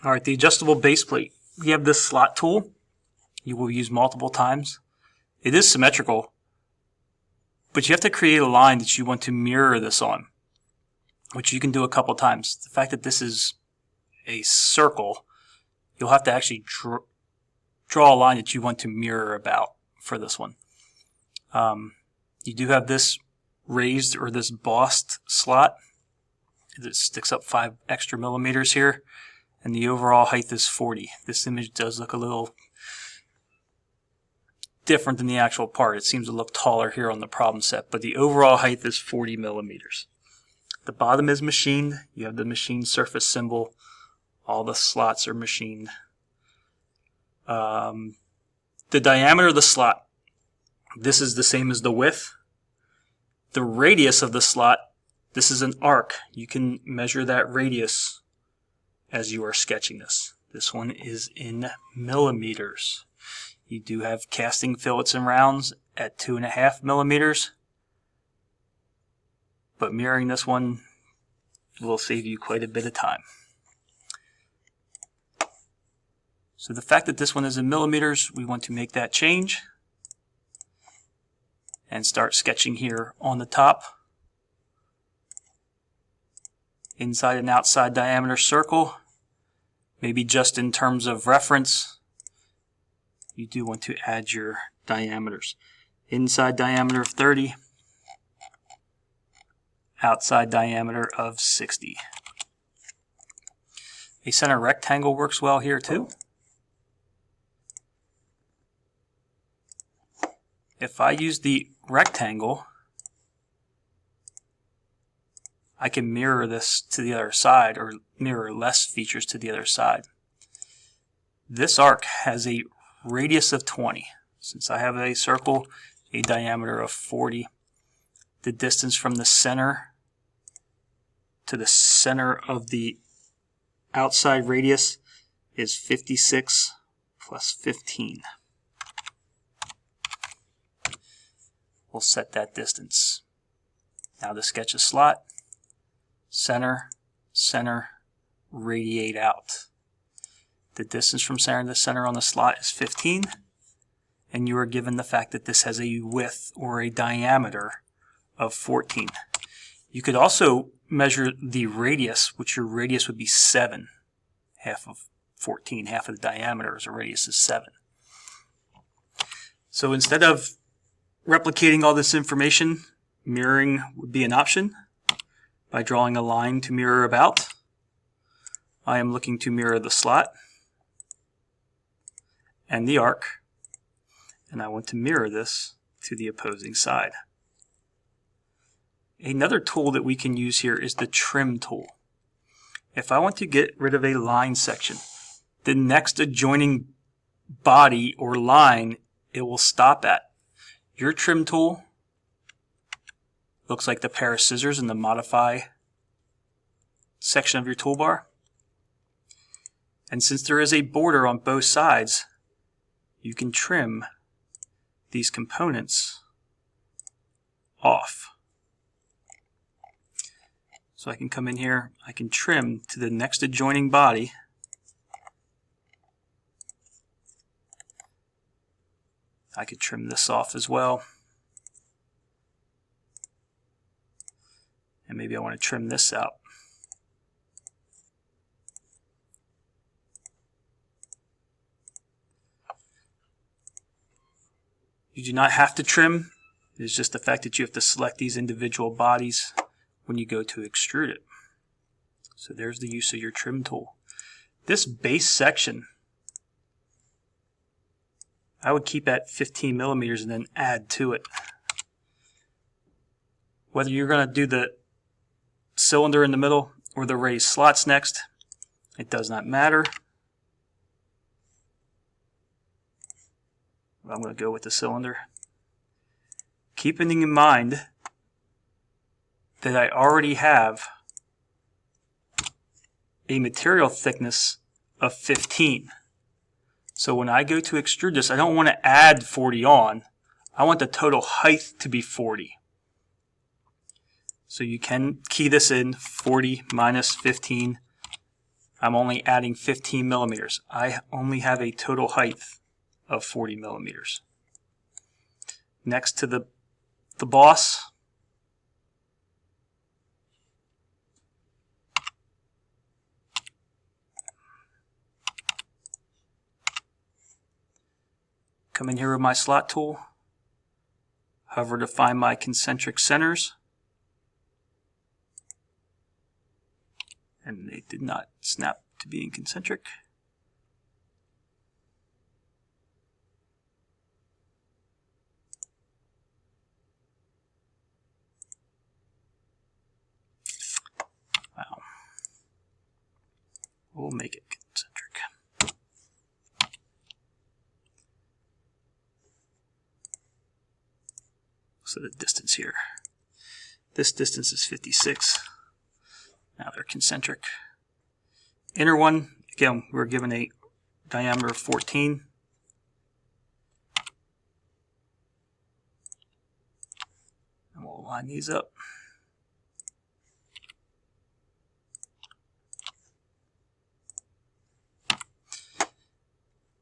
Alright, the adjustable base plate. We have this slot tool you will use multiple times. It is symmetrical, but you have to create a line that you want to mirror this on, which you can do a couple times. The fact that this is a circle, you'll have to actually draw a line that you want to mirror about for this one. You do have this raised or this bossed slot. It sticks up 5 extra millimeters here, and the overall height is 40. This image does look a little different than the actual part. It seems to look taller here on the problem set, but the overall height is 40 millimeters. The bottom is machined. You have the machined surface symbol. All the slots are machined. The diameter of the slot, this is the same as the width. The radius of the slot, this is an arc. You can measure that radius as you are sketching this. This one is in millimeters. You do have casting fillets and rounds at 2.5 millimeters, but mirroring this one will save you quite a bit of time. So the fact that this one is in millimeters, we want to make that change and start sketching here on the top. Inside and outside diameter circle, maybe just in terms of reference, you do want to add your diameters. Inside diameter of 30, outside diameter of 60. A center rectangle works well here too. If I use the rectangle, I can mirror this to the other side, or mirror less features to the other side. This arc has a radius of 20. Since I have a circle, a diameter of 40. The distance from the center to the center of the outside radius is 56 plus 15. We'll set that distance. Now to sketch a slot, center, center, radiate out. The distance from center to center on the slot is 15, and you are given the fact that this has a width or a diameter of 14. You could also measure the radius, which your radius would be 7. Half of 14, half of the diameter as a radius is 7. So instead of replicating all this information, mirroring would be an option. By drawing a line to mirror about, I am looking to mirror the slot and the arc, and I want to mirror this to the opposing side. Another tool that we can use here is the trim tool. If I want to get rid of a line section, the next adjoining body or line it will stop at. Your trim tool looks like the pair of scissors in the modify section of your toolbar. And since there is a border on both sides, you can trim these components off. So I can come in here, I can trim to the next adjoining body. I could trim this off as well. And maybe I want to trim this out. You do not have to trim. It's just the fact that you have to select these individual bodies when you go to extrude it. So there's the use of your trim tool. This base section, I would keep at 15 millimeters and then add to it. Whether you're going to do the cylinder in the middle or the raised slots next, it does not matter. I'm going to go with the cylinder. Keeping in mind that I already have a material thickness of 15. So when I go to extrude this, I don't want to add 40 on. I want the total height to be 40. So you can key this in, 40 minus 15. I'm only adding 15 millimeters. I only have a total height of 40 millimeters. Next to the boss, come in here with my slot tool, hover to find my concentric centers, and they did not snap to being concentric. Wow. We'll make it concentric. So the distance here. This distance is 56. Now they're concentric. Inner one, again, we're given a diameter of 14. And we'll line these up.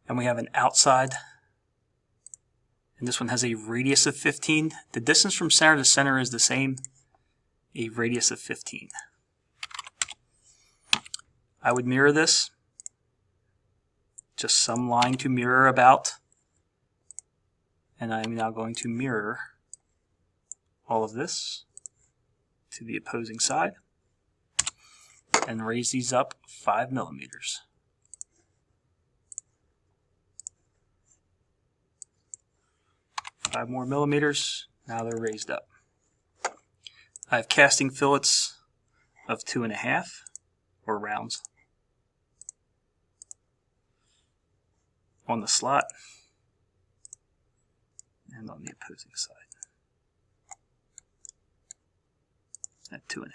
And we have an outside. And this one has a radius of 15. The distance from center to center is the same, a radius of 15. I would mirror this, just some line to mirror about, and I'm now going to mirror all of this to the opposing side and raise these up 5 millimeters. Five more millimeters, now they're raised up. I have casting fillets of 2.5, or rounds, on the slot and on the opposing side at 2.5.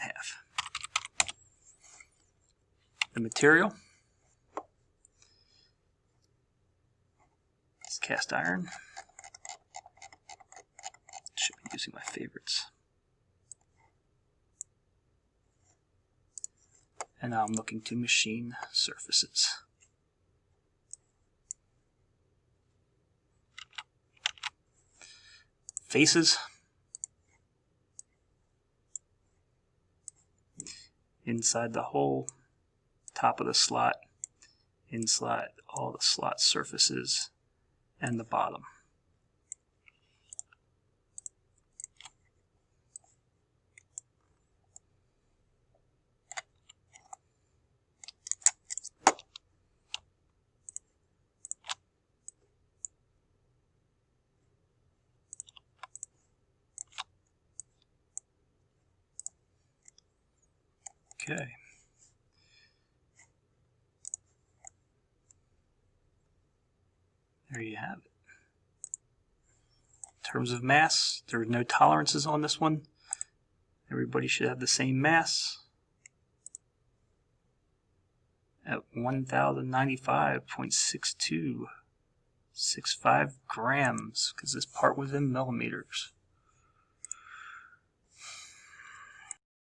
The material is cast iron. Should be using my favorites. And now I'm looking to machine surfaces. Faces. Inside the hole, top of the slot, inside all the slot surfaces, and the bottom. Okay. There you have it. In terms of mass, there are no tolerances on this one. Everybody should have the same mass at 1095.6265 grams, because this part was in millimeters.